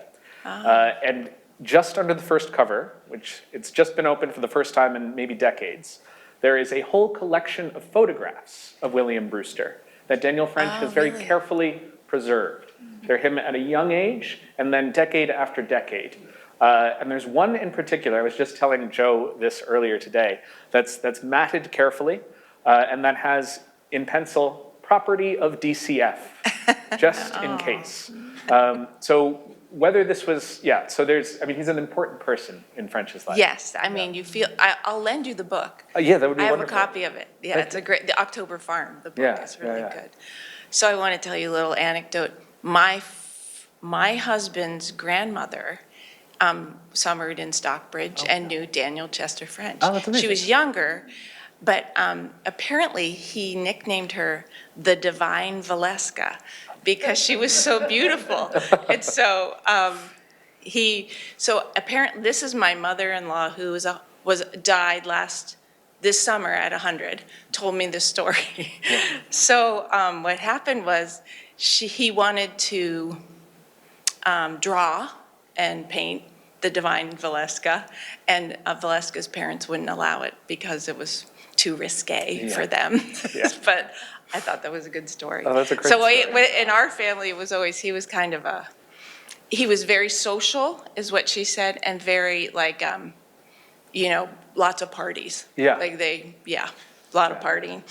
And just under the first cover, which it's just been opened for the first time in maybe decades, there is a whole collection of photographs of William Brewster that Daniel French has very really? carefully preserved. They're him at a young age and then decade after decade. And there's one in particular, I was just telling Joe this earlier today, that's matted carefully and that has in pencil, property of DCF, just in case. So whether this was, so he's an important person in French's life. Yes, I mean, you feel, I'll lend you the book. Yeah, that would be I have a wonderful. copy of it. Yeah, Thank it's a great, the October Farm, the book Yeah, is really yeah. good. So I want to tell you a little anecdote. My husband's grandmother summered in Stockbridge and knew Daniel Chester French. Oh, that's amazing. She was younger, but apparently he nicknamed her the Divine Valeska because she was so beautiful. And so so apparently, this is my mother-in-law who died this summer at 100, told me this story. So what happened was he wanted to draw and paint the Divine Valeska, and Valeska's parents wouldn't allow it because it was too risque for them. Yeah. But I thought that was a good story. Oh, that's a great So story. in our family, it was always, he was kind of he was very social, is what she said, and very lots of parties. Yeah. A lot of partying.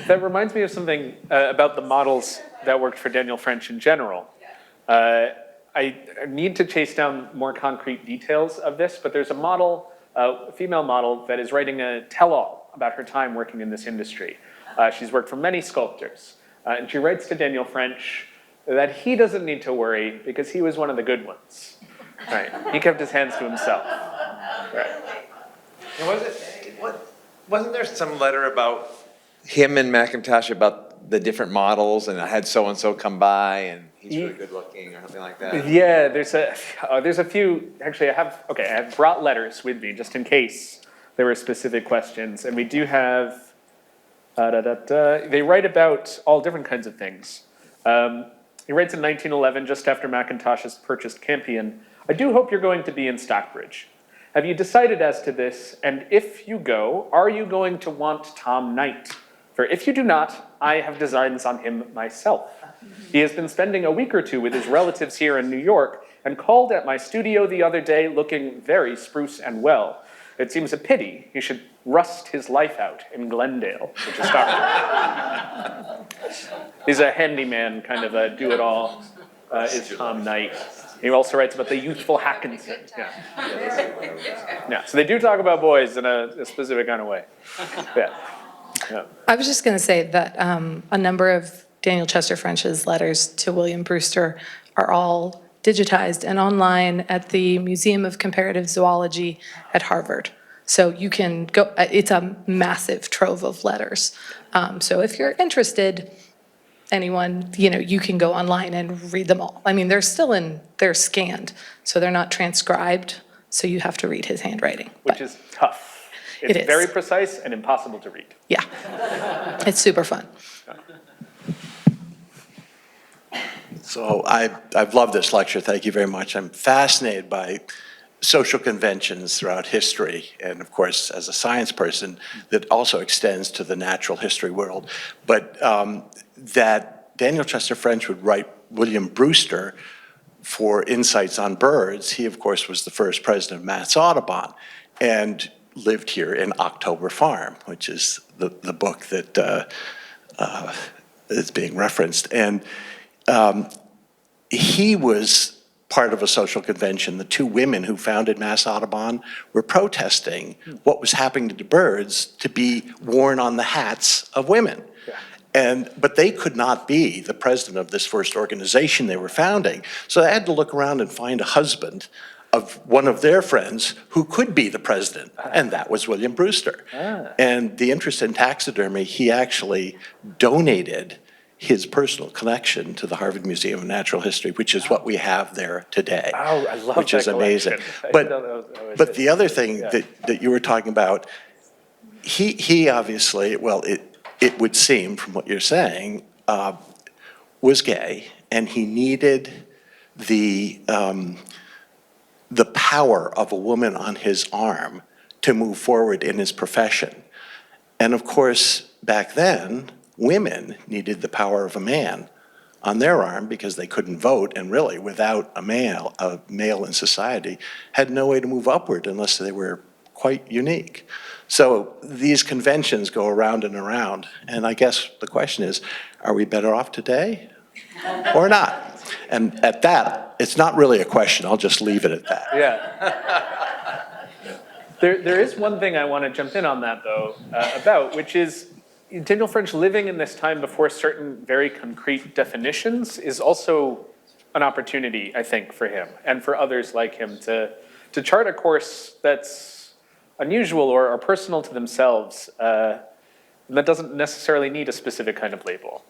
That reminds me of something about the models that worked for Daniel French in general. I need to chase down more concrete details of this, but there's a model, a female model, that is writing a tell-all about her time working in this industry. She's worked for many sculptors, and she writes to Daniel French that he doesn't need to worry because he was one of the good ones. Right. He kept his hands to himself. Right. Wasn't there some letter about him and Macintosh about the different models, and I had so-and-so come by, and he's really good looking, or something like that? Yeah, there's a few, actually I have brought letters with me just in case there were specific questions, and we do have, they write about all different kinds of things. He writes in 1911, just after Macintosh has purchased Campion, "I do hope you're going to be in Stockbridge. Have you decided as to this, and if you go, are you going to want Tom Knight For if you do not, I have designs on him myself. He has been spending a week or two with his relatives here in New York and called at my studio the other day looking very spruce and well. It seems a pity he should rust his life out in Glendale, which is Scotland. He's a handyman, kind of a do-it-all, is Tom Knight. He also writes about the youthful Hackinson. Yeah, so they do talk about boys in a specific kind of way. Yeah. I was just going to say that a number of Daniel Chester French's letters to William Brewster are all digitized and online at the Museum of Comparative Zoology at Harvard. So you can go, it's a massive trove of letters. So if you're interested, anyone, you can go online and read them all. I mean, they're scanned, so they're not transcribed, so you have to read his handwriting. Which is tough. It It's is. very precise and impossible to read. Yeah, it's super fun. So I've loved this lecture. Thank you very much. I'm fascinated by social conventions throughout history. And of course, as a science person, that also extends to the natural history world. But that Daniel Chester French would write William Brewster for insights on birds. He, of course, was the first president of Mass Audubon and lived here in October Farm, which is the book that is being referenced. And he was part of a social convention. The two women who founded Mass Audubon were protesting what was happening to the birds to be worn on the hats of women. But they could not be the president of this first organization they were founding. So they had to look around and find a husband of one of their friends who could be the president, and that was William Brewster. And the interest in taxidermy, he actually donated his personal collection to the Harvard Museum of Natural History, which is what we have there today. Oh, I love which that is amazing. collection. But the other thing that you were talking about, he obviously, well, it would seem from what you're saying, was gay, and he needed the power of a woman on his arm to move forward in his profession. And of course, back then, women needed the power of a man on their arm because they couldn't vote, and really, without a male in society, had no way to move upward unless they were quite unique. So these conventions go around and around, and I guess the question is, are we better off today or not? And at that, it's not really a question, I'll just leave it at that. Yeah. There is one thing I want to jump in on that, though, about, which is Daniel French living in this time before certain very concrete definitions is also an opportunity, I think, for him and for others like him to chart a course that's unusual or personal to themselves, that doesn't necessarily need a specific kind of label.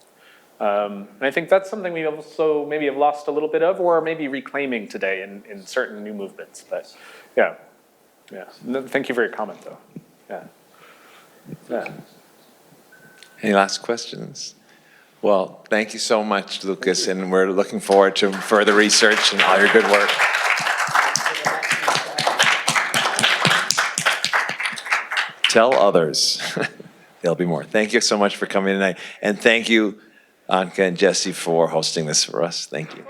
And I think that's something we also maybe have lost a little bit of, or maybe reclaiming today in certain new movements. But yeah. No, thank you for your comment, though. Yeah. Any last questions? Well, thank you so much, Lucas, and we're looking forward to further research and all your good work. Tell others. There'll be more. Thank you so much for coming tonight. And thank you, Anka and Jesse, for hosting this for us. Thank you.